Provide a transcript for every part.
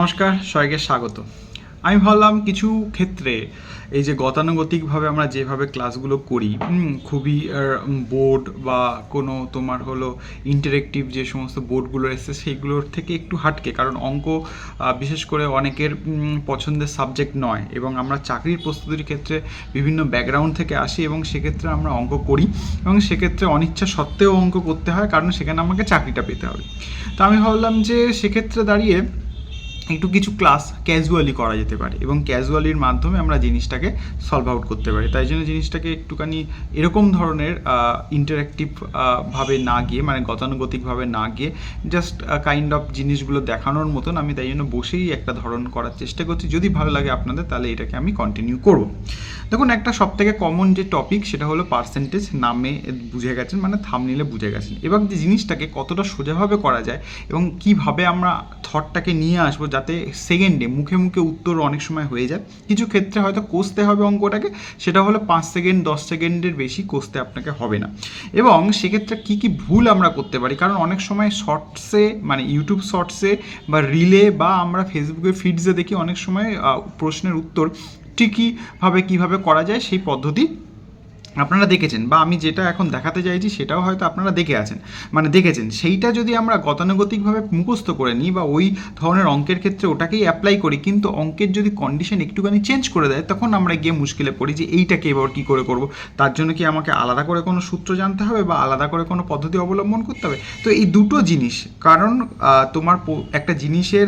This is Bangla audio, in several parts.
নমস্কার, সবাইকে স্বাগত। আমি ভাবলাম কিছু ক্ষেত্রে এই যে গতানুগতিকভাবে আমরা যেভাবে ক্লাসগুলো করি, খুবই বোর্ড বা কোনো তোমার হলো ইন্টারেক্টিভ যে সমস্ত বোর্ডগুলো এসছে সেইগুলোর থেকে একটু হাটকে, কারণ অঙ্ক বিশেষ করে অনেকের পছন্দের সাবজেক্ট নয় এবং আমরা চাকরির প্রস্তুতির ক্ষেত্রে বিভিন্ন ব্যাকগ্রাউন্ড থেকে আসি এবং সেক্ষেত্রে আমরা অঙ্ক করি এবং সেক্ষেত্রে অনিচ্ছা সত্ত্বেও অঙ্ক করতে হয়, কারণ সেখানে আমাকে চাকরিটা পেতে হবে। তো আমি ভাবলাম যে সেক্ষেত্রে দাঁড়িয়ে একটু কিছু ক্লাস ক্যাজুয়ালি করা যেতে পারে এবং ক্যাজুয়ালির মাধ্যমে আমরা জিনিসটাকে সলভ আউট করতে পারি। তাই জন্য জিনিসটাকে একটুখানি এরকম ধরনের ইন্টারেক্টিভ ভাবে না গিয়ে, মানে গতানুগতিকভাবে না গিয়ে জাস্ট কাইন্ড অফ জিনিসগুলো দেখানোর মতন আমি তাই জন্য বসেই একটা ধরন করার চেষ্টা করছি। যদি ভালো লাগে আপনাদের তাহলে এটাকে আমি কন্টিনিউ করব। দেখুন, একটা সবথেকে কমন যে টপিক সেটা হলো পার্সেন্টেজ। নামে বুঝে গেছেন, মানে থাম্বনেইলে বুঝে গেছেন। এবার যে জিনিসটাকে কতটা সোজাভাবে করা যায় এবং কিভাবে আমরা থটটাকে নিয়ে আসবো যাতে সেকেন্ডে মুখে মুখে উত্তর অনেক সময় হয়ে যায়। কিছু ক্ষেত্রে হয়তো কষতে হবে অঙ্কটাকে, সেটা হলো 5 সেকেন্ড 10 সেকেন্ডের বেশি কষতে আপনাকে হবে না। এবং সেক্ষেত্রে কী কী ভুল আমরা করতে পারি, কারণ অনেক সময় শর্টসে, মানে ইউটিউব শর্টসে বা রিলে বা আমরা ফেসবুকের ফিডসে দেখি অনেক সময় প্রশ্নের উত্তর ঠিকইভাবে কীভাবে করা যায় সেই পদ্ধতি আপনারা দেখেছেন, বা আমি যেটা এখন দেখাতে চাইছি সেটাও হয়তো আপনারা দেখেছেন। সেইটা যদি আমরা গতানুগতিকভাবে মুখস্থ করে নিই বা ওই ধরনের অঙ্কের ক্ষেত্রে ওটাকেই অ্যাপ্লাই করি, কিন্তু অঙ্কের যদি কন্ডিশন একটুখানি চেঞ্জ করে দেয় তখন আমরা গিয়ে মুশকিলে পড়ি যে এইটাকে এবার কী করে করব। তার জন্য কি আমাকে আলাদা করে কোনো সূত্র জানতে হবে বা আলাদা করে কোনো পদ্ধতি অবলম্বন করতে হবে? তো এই দুটো জিনিস, কারণ তোমার একটা জিনিসের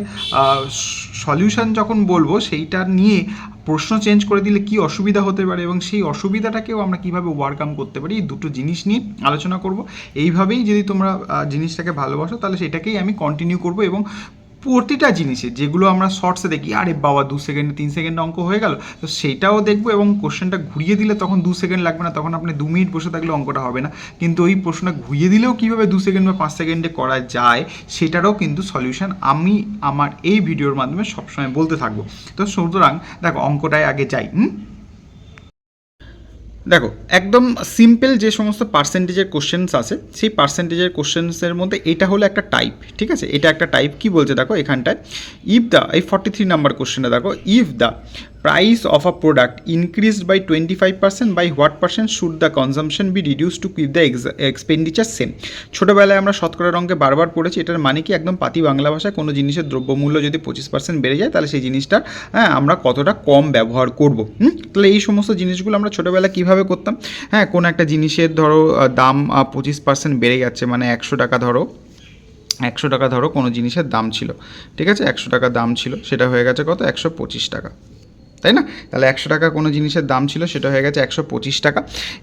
সলিউশন যখন বলবো সেইটা নিয়ে প্রশ্ন চেঞ্জ করে দিলে কি অসুবিধা হতে পারে এবং সেই অসুবিধাটাকেও আমরা কিভাবে ওভারকাম করতে পারি, এই দুটো জিনিস নিয়ে আলোচনা করব। এইভাবেই যদি তোমরা জিনিসটাকে ভালোবাসো তাহলে সেটাকেই আমি কন্টিনিউ করব এবং প্রতিটা জিনিসে যেগুলো আমরা শর্টসে দেখি, আরে বাবা 2 সেকেন্ডে 3 সেকেন্ডে অঙ্ক হয়ে গেল, তো সেইটাও দেখবো এবং কোশ্চেনটা ঘুরিয়ে দিলে তখন 2 সেকেন্ড লাগবে না, তখন আপনি 2 মিনিট বসে থাকলে অঙ্কটা হবে না। কিন্তু ওই প্রশ্নটা ঘুরিয়ে দিলেও কীভাবে 2 সেকেন্ড বা 5 সেকেন্ডে করা যায় সেটারও কিন্তু সলিউশন আমি আমার এই ভিডিওর মাধ্যমে সবসময় বলতে থাকবো। তো সুতরাং দেখো, অঙ্কটায় আগে যাই। দেখো, একদম সিম্পল যে সমস্ত পার্সেন্টেজের কোশ্চেন্স আছে সেই পার্সেন্টেজের কোশ্চেন্সের মধ্যে এটা হলো একটা টাইপ, ঠিক আছে? এটা একটা টাইপ। কি বলছে দেখো এখানটায়, ইফ দ্য, এই 43 নাম্বার কোশ্চেনটা দেখো, if the price of a product increased by 25%, by what percent should the consumption be reduce to keep the expenditure same. ছোটোবেলায় আমরা শতকরার অঙ্কে বারবার পড়েছি। এটার মানে কি, একদম পাতি বাংলা ভাষায় কোনো জিনিসের দ্রব্যমূল্য যদি 25% বেড়ে যায় তাহলে সেই জিনিসটা আমরা কতটা কম ব্যবহার করব। তাহলে এই সমস্ত জিনিসগুলো আমরা ছোটোবেলায় কীভাবে করতাম, কোনো একটা জিনিসের ধরো দাম 25% বেড়ে যাচ্ছে, মানে 100 টাকা ধরো, 100 টাকা ধরো কোনো জিনিসের দাম ছিল, ঠিক আছে? 100 টাকা দাম ছিল, সেটা হয়ে গেছে কত, 125 টাকা, তাই না? তাহলে 100 টাকা কোনো জিনিসের দাম ছিল, সেটা হয়ে গেছে 125 টাকা।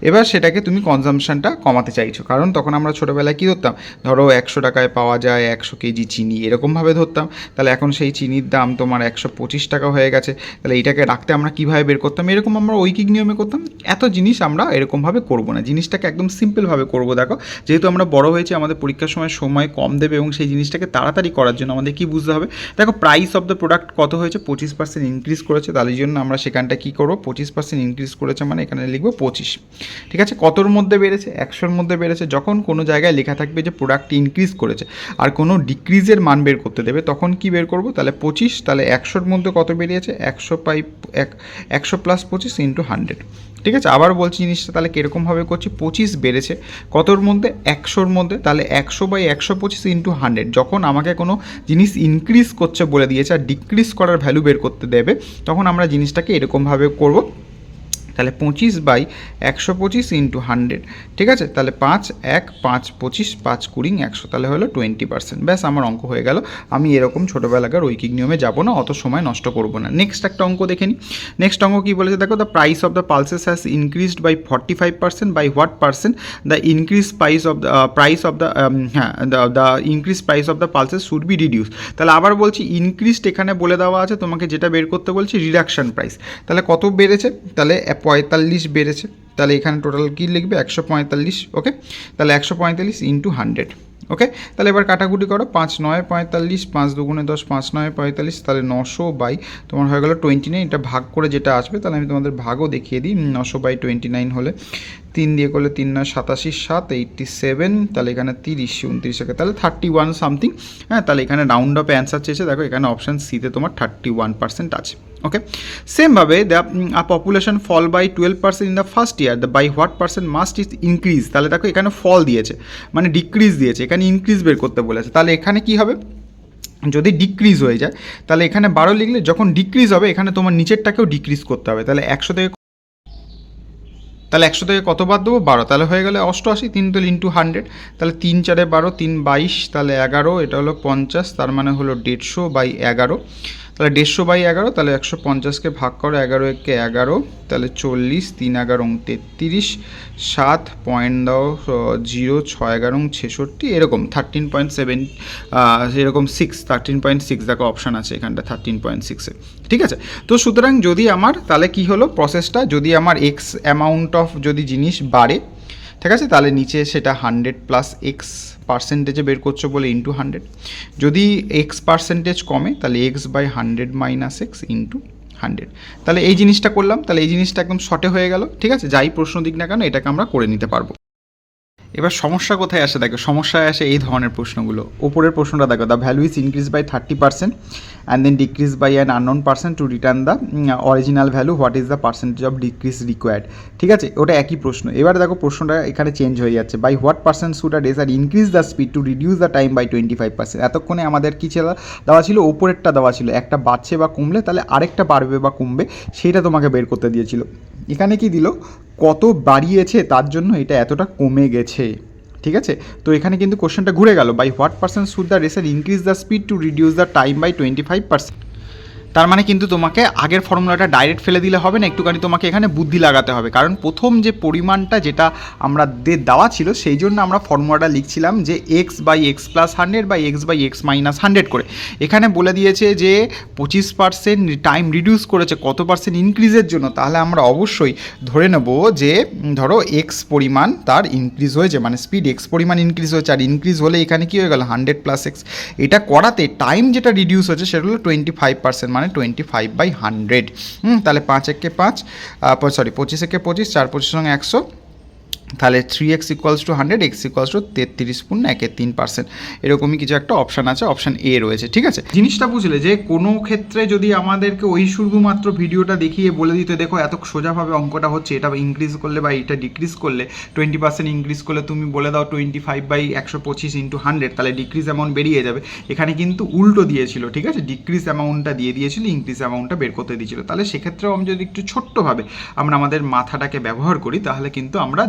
এবার সেটাকে তুমি কনজামশনটা কমাতে চাইছো, কারণ তখন আমরা ছোটোবেলায় কী ধরতাম, ধরো 100 টাকায় পাওয়া যায় 100 কেজি চিনি, এরকমভাবে ধরতাম। তাহলে এখন সেই চিনির দাম তোমার 125 টাকা হয়ে গেছে, তাহলে এইটাকে রাখতে আমরা কীভাবে বের করতাম, এরকম আমরা ঐকিক নিয়মে করতাম। এত জিনিস আমরা এরকমভাবে করবো না, জিনিসটাকে একদম সিম্পলভাবে করবো। দেখো, যেহেতু আমরা বড় হয়েছি, আমাদের পরীক্ষার সময় কম দেবে এবং সেই জিনিসটাকে তাড়াতাড়ি করার জন্য আমাদের কী বুঝতে হবে, দেখো প্রাইস অফ দ্য প্রোডাক্ট কত হয়েছে, 25% ইনক্রিজ করেছে, তাহলে জন্য আমরা সেখানটা কী করবো, 25% ইনক্রিজ করেছে মানে এখানে লিখবো 25, ঠিক আছে? কতর মধ্যে বেড়েছে, 100-র মধ্যে বেড়েছে। যখন কোনো জায়গায় লেখা থাকবে যে প্রোডাক্ট ইনক্রিজ করেছে আর কোনো ডিক্রিজের মান বের করতে দেবে, তখন কি বের করবো, তাহলে 25, তাহলে 100-র মধ্যে কত বেরিয়েছে, 100 প্লাস 25 ইন্টু 100, ঠিক আছে? আবার বলছি জিনিসটা তাহলে কীরকমভাবে করছি, 25 বেড়েছে কতর মধ্যে, 100-র মধ্যে, তাহলে 100/125 ইন্টু 100। যখন আমাকে কোনো জিনিস ইনক্রিজ করছে বলে দিয়েছে আর ডিক্রিজ করার ভ্যালু বের করতে দেবে, তখন আমরা জিনিসটাকে এরকমভাবে করব। তাহলে 25/125 ইন্টু 100, ঠিক আছে? তাহলে 5 1 5 25 5 20 100, তাহলে হলো 20%। ব্যাস, আমার অঙ্ক হয়ে গেল। আমি এরকম ছোটোবেলাকার ঐকিক নিয়মে যাব না, অত সময় নষ্ট করব না। নেক্সট একটা অঙ্ক দেখে নিই। নেক্সট অঙ্ক কী বলেছে দেখো, the price of the pulses has increased by 45%, by what percent the increase price of the increase price of the pulses should be reduce. তাহলে আবার বলছি, ইনক্রিজড এখানে বলে দেওয়া আছে, তোমাকে যেটা বের করতে বলছি রিডাকশন প্রাইস। তাহলে কত বেড়েছে, তাহলে 45 বেড়েছে, তাহলে এখানে টোটাল কী লিখবে, 145, ওকে? তাহলে 145 ইন্টু 100, ওকে, তাহলে এবার কাটাকুটি করো, 5 9 45, 5 দুগুণে 10, 5 9 45, তাহলে 900 বাই তোমার হয়ে গেলো 29, এটা ভাগ করে যেটা আসবে, তাহলে আমি তোমাদের ভাগও দেখিয়ে দিই। 900 বাই 29 হলে 3 দিয়ে করলে 3 9 87, 7 87, তাহলে এখানে 30 29 একে তাহলে 31 সামথিং। হ্যাঁ, তাহলে এখানে রাউন্ড অফ অ্যান্সার চেয়েছে, দেখো এখানে অপশান সিতে তোমার 31% আছে। ওকে, সেমভাবে population fall by 12% in the first year, by what percent must is increase, তাহলে দেখো এখানে ফল দিয়েছে মানে ডিক্রিজ দিয়েছে, এখানে ইনক্রিজ বের করতে বলেছে, তাহলে এখানে কি হবে, যদি ডিক্রিজ হয়ে যায় তাহলে এখানে 12 লিখলে যখন ডিক্রিজ হবে এখানে তোমার নিচেরটাকেও ডিক্রিজ করতে হবে, তাহলে 100 থেকে কত বাদ দেবো, 12, তাহলে হয়ে গেলে 88, 3 তো ইন্টু 100, তাহলে 3 4 12, 3 22, তাহলে 11, এটা হলো 50, তার মানে হলো 150 বাই 11, তাহলে 150 বাই 11, তাহলে 150কে ভাগ করো, 11 একে 11, তাহলে 40, 3 11 33, 7 পয়েন্ট দাও 0 6 11 66, এরকম 13.7 এরকম 13.6 দেখো অপশান আছে এখানটা 13.6-এ, ঠিক আছে। তো সুতরাং যদি আমার তাহলে কি হলো প্রসেসটা, যদি আমার এক্স অ্যামাউন্ট অফ যদি জিনিস বাড়ে, ঠিক আছে, তাহলে নিচে সেটা 100 প্লাস এক্স পার্সেন্টেজে বের করছো বলে ইন্টু 100, যদি এক্স পার্সেন্টেজ কমে তাহলে x by 100 minus x into 100, তাহলে এই জিনিসটা করলাম, তাহলে এই জিনিসটা একদম শর্টে হয়ে গেল, ঠিক আছে, যাই প্রশ্ন দিক না কেন এটাকে আমরা করে নিতে পারবো। এবার সমস্যা কোথায় আসে দেখো, সমস্যায় আসে এই ধরনের প্রশ্নগুলো। ওপরের প্রশ্নটা দেখো, the value is increase by 30% and then decrease by an unknown percent to return the original value, what is the percentage of decrease required, ঠিক আছে, ওটা একই প্রশ্ন। এবার দেখো প্রশ্নটা এখানে চেঞ্জ হয়ে যাচ্ছে, by what percent should a racer increase the speed to reduce the time by 25%, এতক্ষণে আমাদের কী দেওয়া ছিল, ওপরেরটা দেওয়া ছিল একটা বাড়ছে বা কমলে তাহলে আরেকটা বাড়বে বা কমবে সেটা তোমাকে বের করতে দিয়েছিল, এখানে কি দিল কত বাড়িয়েছে তার জন্য এটা এতটা কমে গেছে, ঠিক আছে। তো এখানে কিন্তু কোশ্চেনটা ঘুরে গেল, by what percent should the racer increase the speed to reduce the time by 25%, তার মানে কিন্তু তোমাকে আগের ফর্মুলাটা ডাইরেক্ট ফেলে দিলে হবে না, একটুখানি তোমাকে এখানে বুদ্ধি লাগাতে হবে, কারণ প্রথম যে পরিমাণটা যেটা আমরা দেওয়া ছিল সেই জন্য আমরা ফর্মুলাটা লিখছিলাম যে x by x plus 100 by x by x minus 100 করে, এখানে বলে দিয়েছে যে 25% টাইম রিডিউস করেছে কত পার্সেন্ট ইনক্রিজের জন্য, তাহলে আমরা অবশ্যই ধরে নেব যে ধরো এক্স পরিমাণ তার ইনক্রিজ হয়েছে, মানে স্পিড এক্স পরিমাণ ইনক্রিজ হয়েছে, আর ইনক্রিজ হলে এখানে কী হয়ে গেল 100 প্লাস এক্স, এটা করাতে টাইম যেটা রিডিউস হয়েছে সেটা হলো 25%, মানে 25/100, তাহলে 5 একে 5, সরি 25 একে 25, 4 25 সঙ্গে 100, তাহলে 3x equals to 100, x equals to 33.13%, এরকমই কিছু একটা অপশান আছে, অপশান এ রয়েছে, ঠিক আছে। জিনিসটা বুঝলে যে কোনো ক্ষেত্রে যদি আমাদেরকে ওই শুধুমাত্র ভিডিওটা দেখিয়ে বলে দিতে দেখো এত সোজাভাবে অঙ্কটা হচ্ছে, এটা ইনক্রিজ করলে বা এটা ডিক্রিজ করলে 20% ইনক্রিজ করলে তুমি বলে দাও 25/125 ইন্টু 100, তাহলে ডিক্রিজ অ্যামাউন্ট বেরিয়ে যাবে, এখানে কিন্তু উল্টো দিয়েছিল, ঠিক আছে, ডিক্রিজ অ্যামাউন্টটা দিয়ে দিয়েছিল, ইনক্রিজ অ্যামাউন্টটা বের করতে দিয়েছিল, তাহলে সেক্ষেত্রেও আমি যদি একটু ছোট্টভাবে আমরা আমাদের মাথাটাকে ব্যবহার করি তাহলে কিন্তু আমরা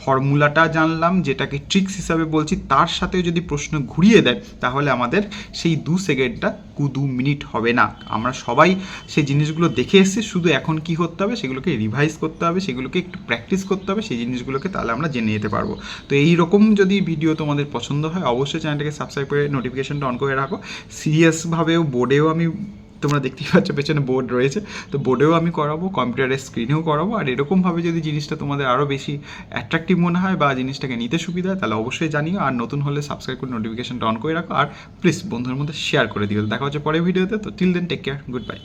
ফর্মুলাটা জানলাম, যেটাকে ট্রিক্স হিসাবে বলছি, তার সাথেও যদি প্রশ্ন ঘুরিয়ে দেয় তাহলে আমাদের সেই 2 সেকেন্ডটা 2 মিনিট হবে না, আমরা সবাই সেই জিনিসগুলো দেখে এসেছি, শুধু এখন কি করতে হবে সেগুলোকে রিভাইজ করতে হবে, সেগুলোকে একটু প্র্যাকটিস করতে হবে সেই জিনিসগুলোকে, তাহলে আমরা জেনে যেতে পারবো। তো এইরকম যদি ভিডিও তোমাদের পছন্দ হয় অবশ্যই চ্যানেলটাকে সাবস্ক্রাইব করে নোটিফিকেশনটা অন করে রাখো। সিরিয়াসভাবেও বোর্ডেও আমি, তোমরা দেখতেই পাচ্ছ পেছনে বোর্ড রয়েছে, তো বোর্ডেও আমি করাবো, কম্পিউটারের স্ক্রিনেও করাবো, আর এরকমভাবে যদি জিনিসটা তোমাদের আরও বেশি অ্যাট্রাকটিভ মনে হয় বা জিনিসটাকে নিতে সুবিধা হয় তাহলে অবশ্যই জানিও, আর নতুন হলে সাবস্ক্রাইব করে নোটিফিকেশনটা অন করে রাখো, আর প্লিজ বন্ধুদের মধ্যে শেয়ার করে দিও। দেখা হচ্ছে পরের ভিডিওতে, তো till then take care, good by.